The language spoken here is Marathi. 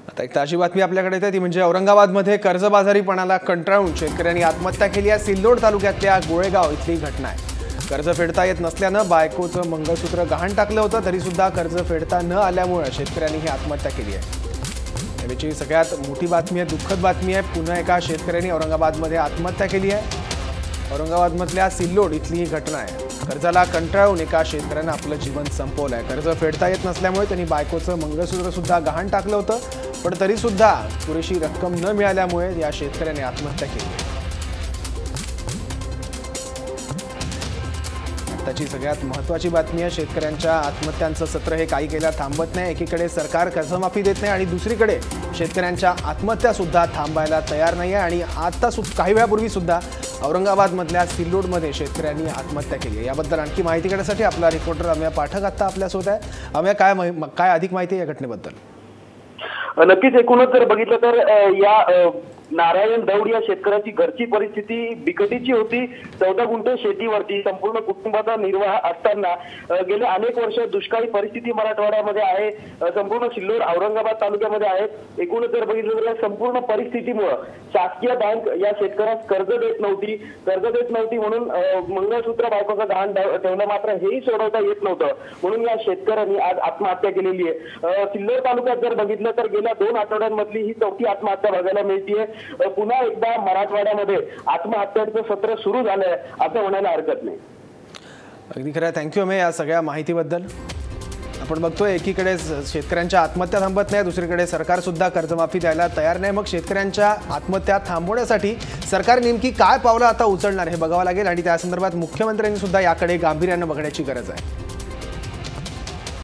आता एक ताजी बातमी आपल्याकडे येते ती म्हणजे औरंगाबादमध्ये कर्जबाजारीपणाला कंटाळून शेतकऱ्यांनी आत्महत्या केली आहे। सिल्लोड तालुक्यातल्या गोळेगाव इथली घटना आहे। कर्ज फेडता येत नसल्यानं बायकोचं मंगळसूत्र गहाण टाकलं होतं, तरी सुद्धा कर्ज फेडता न आल्यामुळे शेतकऱ्यांनी ही आत्महत्या केली आहे। याची सगळ्यात मोठी बातमी आहे, दुःखद बातमी आहे। पुन्हा एका शेतकऱ्यांनी औरंगाबादमध्ये आत्महत्या केली आहे। औरंगाबादमधल्या सिल्लोड इथली ही घटना आहे। कर्जाला कंटाळून एका शेतकऱ्यानं आपलं जीवन संपवलंय। कर्ज फेडता येत नसल्यामुळे त्यांनी बायकोचं मंगळसूत्र सुद्धा गहाण टाकलं होतं, पण तरी सुद्धा पुरेशी रक्कम न मिळाल्यामुळे या शेतकऱ्याने आत्महत्या केली। आताची सगळ्यात महत्त्वाची बातमी आहे, शेतकऱ्यांच्या आत्महत्यांचं सत्र हे काही केल्या थांबत नाही। एकीकडे सरकार कर्जमाफी देत नाही आणि दुसरीकडे शेतकऱ्यांच्या आत्महत्या सुद्धा थांबायला तयार नाही आहे। आणि आता काही वेळापूर्वी सुद्धा औरंगाबादमधल्या सिल्लोडमध्ये शेतकऱ्यांनी आत्महत्या केली आहे। याबद्दल आणखी माहिती घेण्यासाठी आपला रिपोर्टर अमया पाठक आता आपल्यासोबत आहे। अमया, काय अधिक माहिती आहे या घटनेबद्दल? नक्कीच एकूणच जर बघितलं तर या नारायण दौड या शेतकऱ्याची घरची परिस्थिती बिकटीची होती। 14 गुंठे शेतीवरती संपूर्ण कुटुंबाचा निर्वाह असताना गेले अनेक वर्ष दुष्काळी परिस्थिती मराठवाड्यामध्ये आहे, संपूर्ण सिल्लोड औरंगाबाद तालुक्यामध्ये आहे। एकूणच जर बघितलं तर या संपूर्ण परिस्थितीमुळे शासकीय बँक या शेतकऱ्यास कर्ज देत नव्हती म्हणून मंगळसूत्र बायकोचं गहाण ठेवणं मात्र हेही सोडवता येत नव्हतं, म्हणून या शेतकऱ्यांनी आज आत्महत्या केलेली आहे। सिल्लोड तालुक्यात जर बघितलं तर गेल्या 2 आठवड्यांमधली ही चौथी आत्महत्या बघायला मिळते। पुन्हा एकदा मराठवाड्यामध्ये आत्महत्यांचं सत्र सुरू झालंय असं म्हणायला हरकत नाही। अगदी खरं आहे। थँक्यू अमय या सगळ्या माहितीबद्दल। आपण बघतोय एकीकडे शेतकऱ्यांच्या आत्महत्या थांबत नाही, दुसरीकडे सरकार सुद्धा कर्जमाफी द्यायला तयार नाही। मग शेतकऱ्यांच्या आत्महत्या थांबवण्यासाठी सरकार नेमकी काय पावलं आता उचलणार हे बघावं लागेल आणि त्या संदर्भात मुख्यमंत्र्यांनी सुद्धा याकडे गांभीर्यानं बघण्याची गरज आहे।